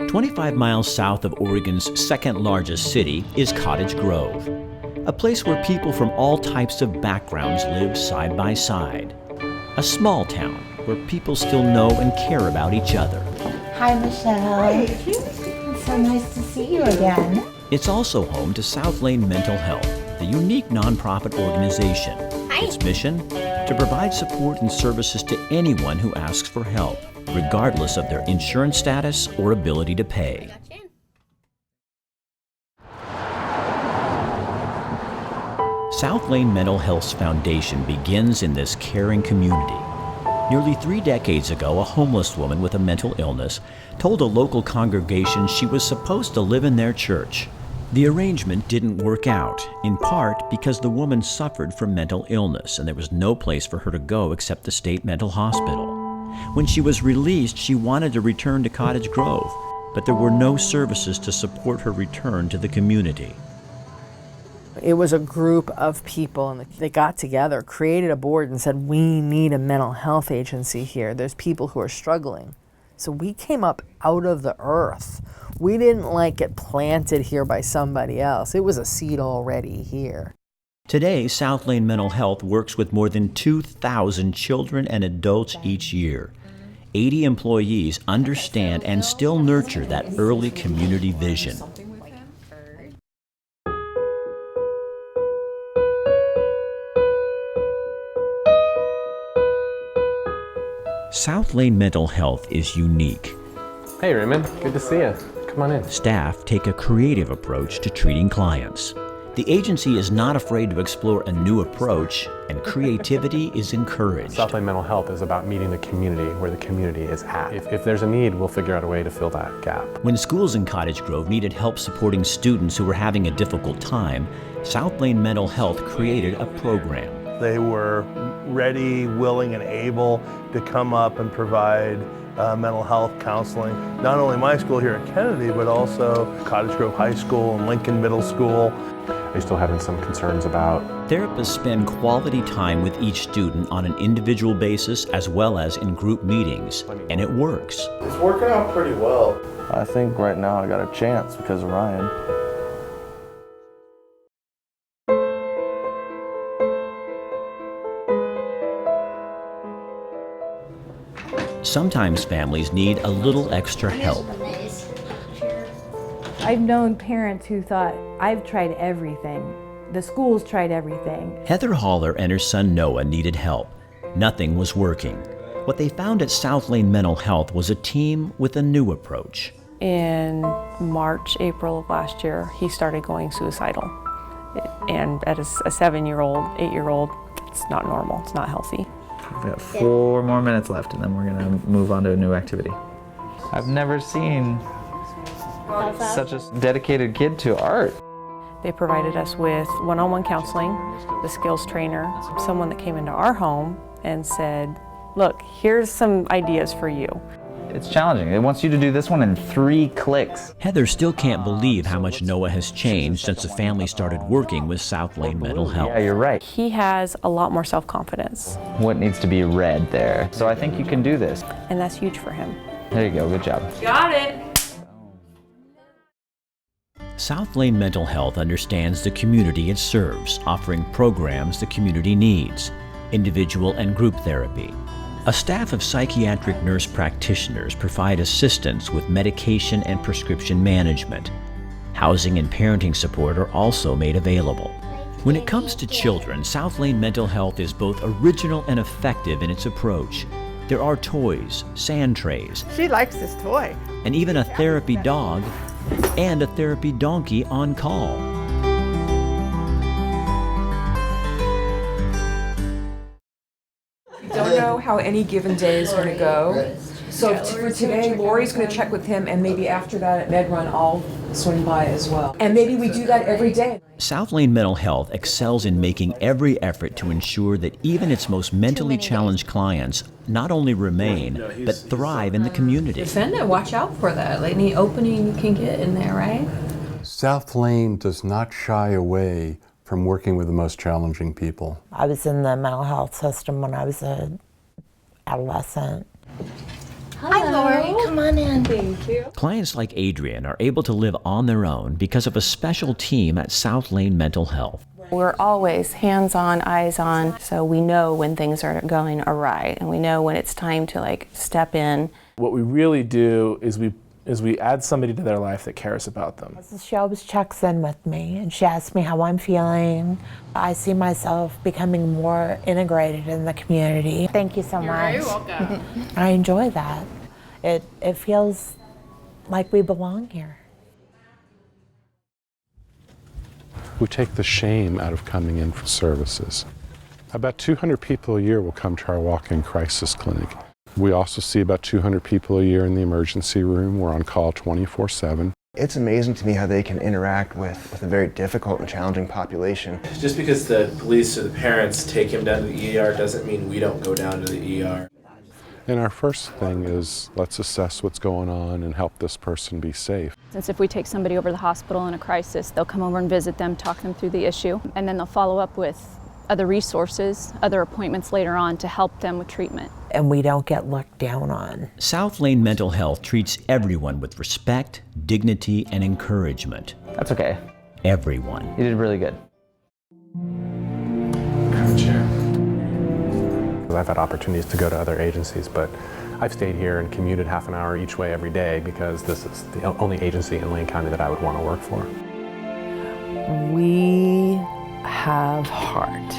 "25 miles south of Oregon's second largest city is Cottage Grove, a place where people from all types of backgrounds live side by side. A small town where people still know and care about each other. Hi, Michelle. Hi. It's so nice to see you again. It's also home to South Lane Mental Health, the unique nonprofit organization. Hi. Its mission? To provide support and services to anyone who asks for help, regardless of their insurance status or ability to pay. South Lane Mental Health's foundation begins in this caring community. Nearly 3 decades ago, a homeless woman with a mental illness told a local congregation she was supposed to live in their church. The arrangement didn't work out, in part because the woman suffered from mental illness and there was no place for her to go except the state mental hospital. When she was released, she wanted to return to Cottage Grove, but there were no services to support her return to the community. It was a group of people, and they got together, created a board, and said, we need a mental health agency here. There's people who are struggling. So we came up out of the earth. We didn't get planted here by somebody else. It was a seed already here. Today, South Lane Mental Health works with more than 2,000 children and adults each year. 80 employees understand and still nurture that early community vision. South Lane Mental Health is unique. Hey Raymond, good to see you. Come on in. Staff take a creative approach to treating clients. The agency is not afraid to explore a new approach, and creativity is encouraged. South Lane Mental Health is about meeting the community where the community is at. If there's a need, we'll figure out a way to fill that gap. When schools in Cottage Grove needed help supporting students who were having a difficult time, South Lane Mental Health created a program. They were ready, willing, and able to come up and provide mental health counseling. Not only my school here at Kennedy, but also Cottage Grove High School and Lincoln Middle School. Are you still having some concerns about? Therapists spend quality time with each student on an individual basis as well as in group meetings, and it works. It's working out pretty well. I think right now I got a chance because of Ryan. Sometimes families need a little extra help. I've known parents who thought, I've tried everything. The school's tried everything. Heather Haller and her son Noah needed help. Nothing was working. What they found at South Lane Mental Health was a team with a new approach. In March, April of last year, he started going suicidal. And at a 7-year-old, 8-year-old, it's not normal, it's not healthy. We've got 4 more minutes left and then we're gonna move on to a new activity. I've never seen such a dedicated kid to art. They provided us with one-on-one counseling, the skills trainer, someone that came into our home and said, look, here's some ideas for you. It's challenging. It wants you to do this one in 3 clicks. Heather still can't believe how much Noah has changed since the family started working with South Lane Mental Health. Yeah, you're right. He has a lot more self-confidence. What needs to be read there? So I think you can do this. And that's huge for him. There you go, good job. Got it! South Lane Mental Health understands the community it serves, offering programs the community needs, individual and group therapy. A staff of psychiatric nurse practitioners provide assistance with medication and prescription management. Housing and parenting support are also made available. When it comes to children, South Lane Mental Health is both original and effective in its approach. There are toys, sand trays. She likes this toy. And even a therapy dog and a therapy donkey on call. Don't know how any given day is going to go. So for today, Lori's going to check with him, and maybe after that at Med-Run, I'll swing by as well. And maybe we do that every day. South Lane Mental Health excels in making every effort to ensure that even its most mentally challenged clients not only remain, but thrive in the community. Defend it, watch out for that. Like any opening you can get in there, right? South Lane does not shy away from working with the most challenging people. I was in the mental health system when I was an adolescent. Hi, Lori. Come on in. Thank you. Clients like Adrian are able to live on their own because of a special team at South Lane Mental Health. We're always hands-on, eyes-on, so we know when things are going awry, and we know when it's time to step in. What we really do is we add somebody to their life that cares about them. She always checks in with me and she asks me how I'm feeling. I see myself becoming more integrated in the community. Thank you so much. You're very welcome. I enjoy that. It feels like we belong here. We take the shame out of coming in for services. About 200 people a year will come to our walk-in crisis clinic. We also see about 200 people a year in the emergency room. We're on call 24/7. It's amazing to me how they can interact with a very difficult and challenging population. Just because the police or the parents take him down to the ER doesn't mean we don't go down to the ER. And our first thing is, let's assess what's going on and help this person be safe. Since if we take somebody over to the hospital in a crisis, they'll come over and visit them, talk them through the issue, and then they'll follow up with other resources, other appointments later on to help them with treatment. And we don't get looked down on. South Lane Mental Health treats everyone with respect, dignity, and encouragement. That's okay. Everyone. You did really good. Have a chair. I've had opportunities to go to other agencies, but I've stayed here and commuted half an hour each way every day because this is the only agency in Lane County that I would want to work for. We have heart,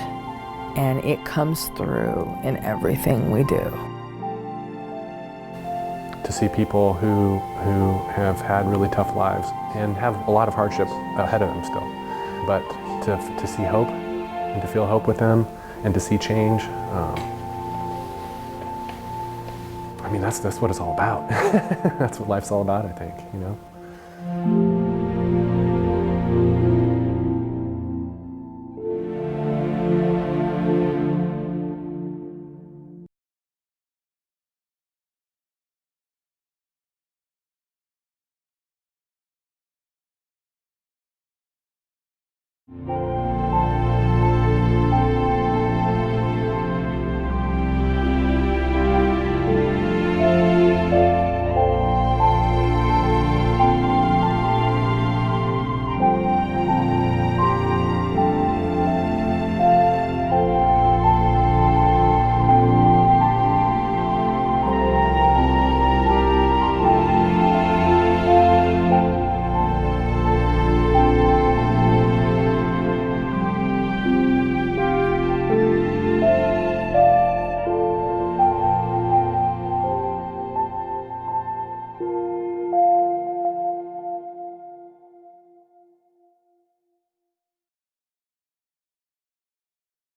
and it comes through in everything we do. To see people who have had really tough lives and have a lot of hardship ahead of them still, but to see hope and to feel hope with them and to see change, I mean, that's what it's all about. That's what life's all about, I think, you know? Thank you.